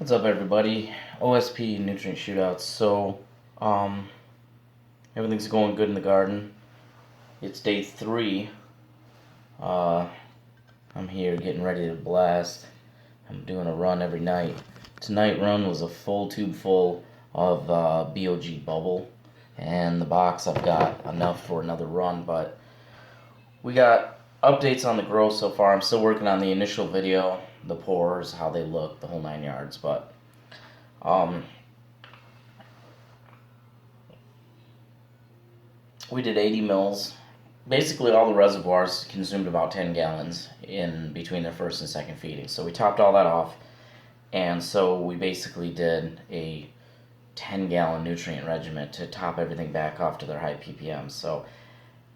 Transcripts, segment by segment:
What's up, everybody? OSP nutrient shootouts. Um, everything's going good in the garden. It's day 3. I'm here getting ready to blast. I'm doing a run every night. Tonight run was a full tube full of BOG bubble, and the box I've got enough for another run. But we got updates on the grow so far. I'm still working on the initial video, the pores, how they look, the whole 9 yards. But we did 80 mils. Basically, all the reservoirs consumed about 10 gallons in between their first and second feeding. So we topped all that off, and so we basically did a 10-gallon nutrient regimen to top everything back off to their high ppm. So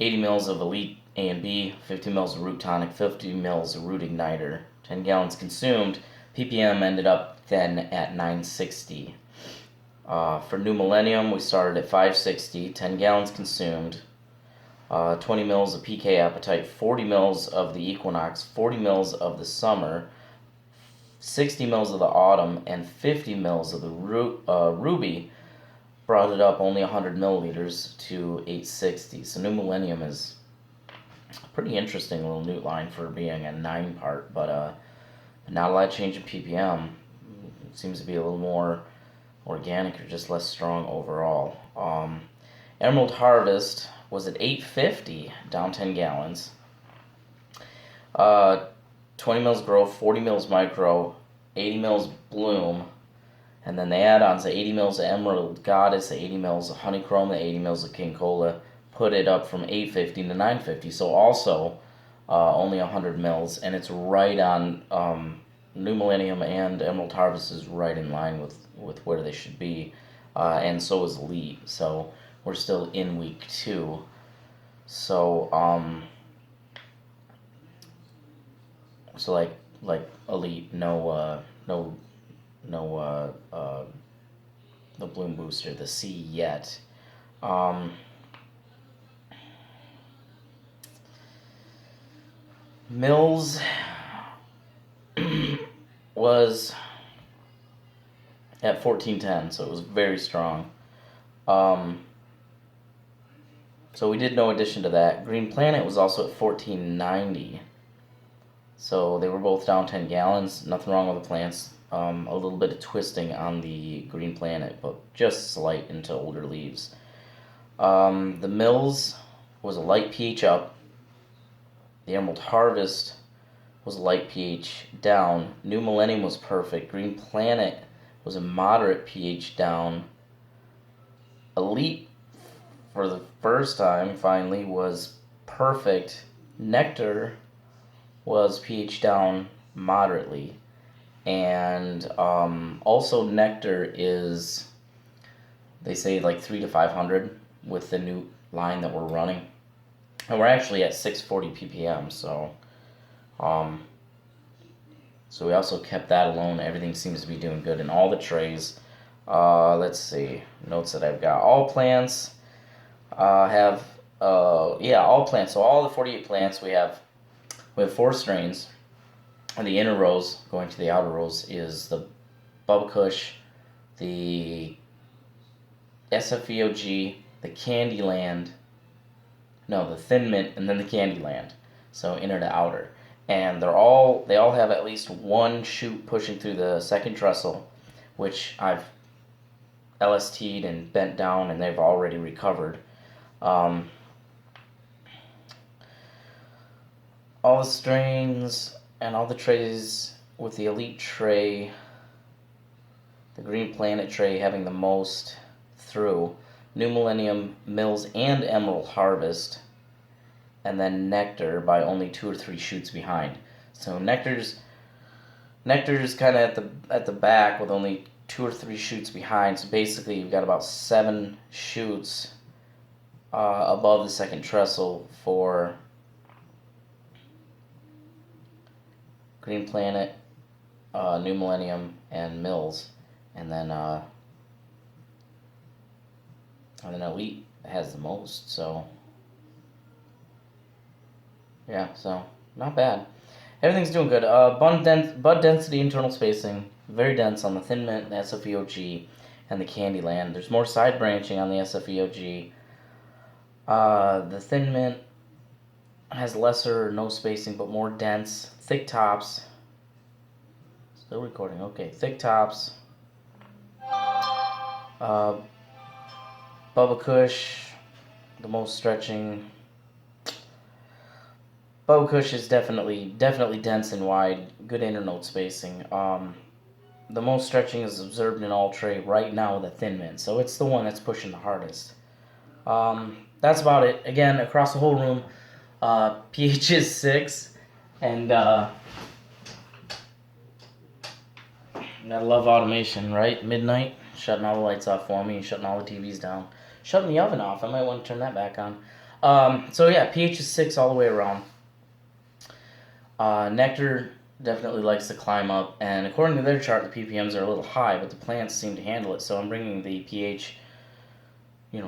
80 mils of Elite A and B, 50 mils of root tonic, 50 mils of root igniter, 10 gallons consumed. ppm ended up then at 960. For New Millennium, we started at 560, 10 gallons consumed, 20 mils of PK Appetite, 40 mils of the Equinox, 40 mils of the Summer, 60 mils of the Autumn, and 50 mils of the Ruby. Brought it up only 100 milliliters to 860. So New Millennium is a pretty interesting little newt line for being a 9-part, but not a lot of change in ppm. It seems to be a little more organic or just less strong overall. Emerald Harvest was at 850, down 10 gallons. 20 mils Grow, 40 mils Micro, 80 mils Bloom, and then the add-ons, the 80 mils of Emerald Goddess, the 80 mils of Honeycomb, the 80 mils of King Cola, put it up from 850 to 950. So also only 100 mils, and it's right on. New Millennium and Emerald Harvest is right in line with where they should be, and so is Elite. So we're still in week 2. So like Elite, no the Bloom Booster, the C yet. Mills was at 1410, so it was very strong. So we did no addition to that. Green Planet was also at 1490. So they were both down 10 gallons. Nothing wrong with the plants. A little bit of twisting on the Green Planet, but just slight into older leaves. The Mills was a light pH up. The Emerald Harvest was a light pH down. New Millennium was perfect. Green Planet was a moderate pH down. Elite, for the first time, finally, was perfect. Nectar was pH down moderately. And also Nectar is, they say, like 300 to 500 with the new line that we're running. And we're actually at 640 ppm, so we also kept that alone. Everything seems to be doing good in all the trays. Let's see, notes that I've got. All plants have, all plants. So all the 48 plants, we have 4 strains. And the inner rows, going to the outer rows, is the Bubba Kush, the SFEOG, the Candyland, no, the Thin Mint, and then the Candyland. So inner to outer. And they all have at least one shoot pushing through the second trestle, which I've LST'd and bent down, and they've already recovered. All the strains and all the trays with the Elite tray, the Green Planet tray having the most through, New Millennium, Mills, and Emerald Harvest, and then Nectar by only 2 or 3 shoots behind. So Nectar's kind of at the back with only 2 or 3 shoots behind. So basically, you've got about 7 shoots above the second trestle for Green Planet, New Millennium, and Mills, and then Elite has the most. So yeah, so not bad. Everything's doing good. Bud density, internal spacing, very dense on the Thin Mint, the SFEOG, and the Candyland. There's more side branching on the SFEOG. The Thin Mint has lesser, no spacing, but more dense. Thick tops. Still recording. Okay, thick tops. Bubba Kush, the most stretching. Bubba Kush is definitely dense and wide. Good internote spacing. The most stretching is observed in all tray right now with the Thin Mint, so it's the one that's pushing the hardest. That's about it. Again, across the whole room, pH is 6, and gotta love automation, right? Midnight, shutting all the lights off for me, shutting all the TVs down, shutting the oven off. I might want to turn that back on. So yeah, pH is 6 all the way around. Nectar definitely likes to climb up, and according to their chart, the ppms are a little high, but the plants seem to handle it. So I'm bringing the pH,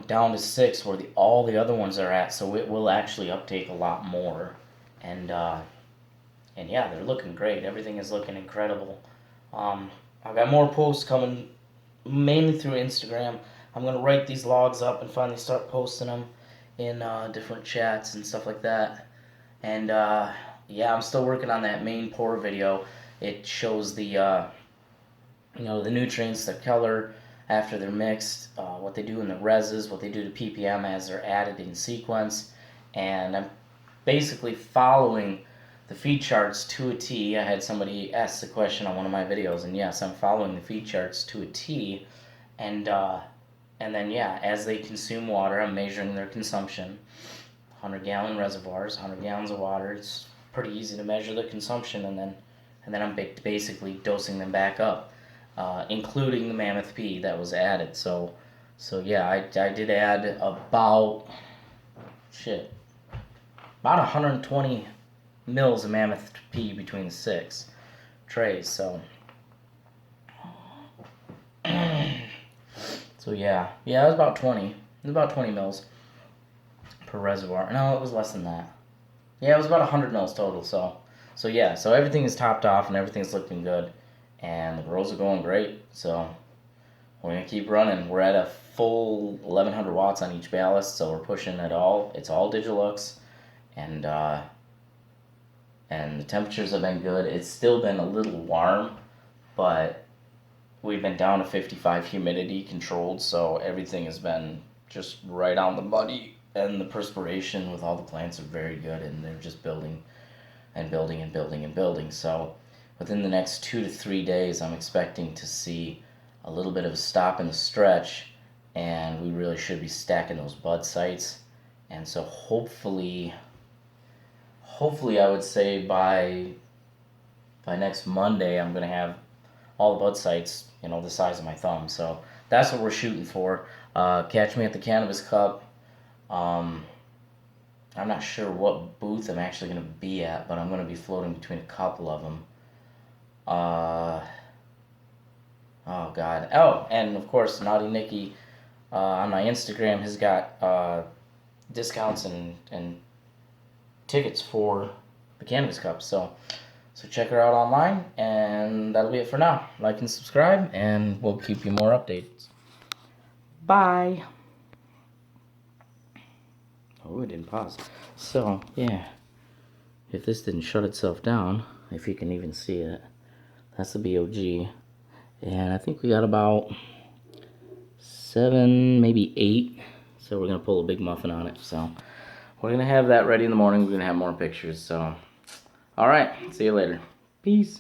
down to 6 where all the other ones are at. So it will actually uptake a lot more, and yeah, they're looking great. Everything is looking incredible. I've got more posts coming, mainly through Instagram. I'm gonna write these logs up and finally start posting them in different chats and stuff like that. And yeah, I'm still working on that main pour video. It shows the the nutrients, the color after they're mixed, what they do in the reses, what they do to ppm as they're added in sequence, and I'm basically following the feed charts to a T. I had somebody ask the question on one of my videos, and yes, I'm following the feed charts to a T, and then yeah, as they consume water, I'm measuring their consumption. 100-gallon reservoirs, 100 gallons of water. It's pretty easy to measure the consumption, and then I'm basically dosing them back up, including the Mammoth P that was added. So yeah, I did add about 120 mils of Mammoth P between the 6 trays. So so yeah, it was about 20. It was about 20 mils per reservoir. No, it was less than that. Yeah, it was about 100 mils total. So yeah, so everything is topped off and everything's looking good, and the grows are going great. So we're gonna keep running. We're at a full 1100 watts on each ballast, so we're pushing it all. It's all Digilux, and the temperatures have been good. It's still been a little warm, but we've been down to 55 humidity controlled, so everything has been just right on the money, and the perspiration with all the plants are very good, and they're just building and building and building and building. So within the next 2 to 3 days, I'm expecting to see a little bit of a stop in the stretch, and we really should be stacking those bud sites. And so hopefully I would say by next Monday, I'm going to have all the bud sites, the size of my thumb. So that's what we're shooting for. Catch me at the Cannabis Cup. I'm not sure what booth I'm actually going to be at, but I'm going to be floating between a couple of them. Oh, God. Oh, and of course, Naughty Nicky on my Instagram has got discounts and tickets for the Cannabis Cup. So check her out online, and that'll be it for now. Like and subscribe, and we'll keep you more updates. Bye. Oh, it didn't pause. So, yeah. If this didn't shut itself down, if you can even see it, that's the BOG. And I think we got about 7, maybe 8. So we're going to pull a big muffin on it. So we're going to have that ready in the morning. We're going to have more pictures. So, alright. See you later. Peace.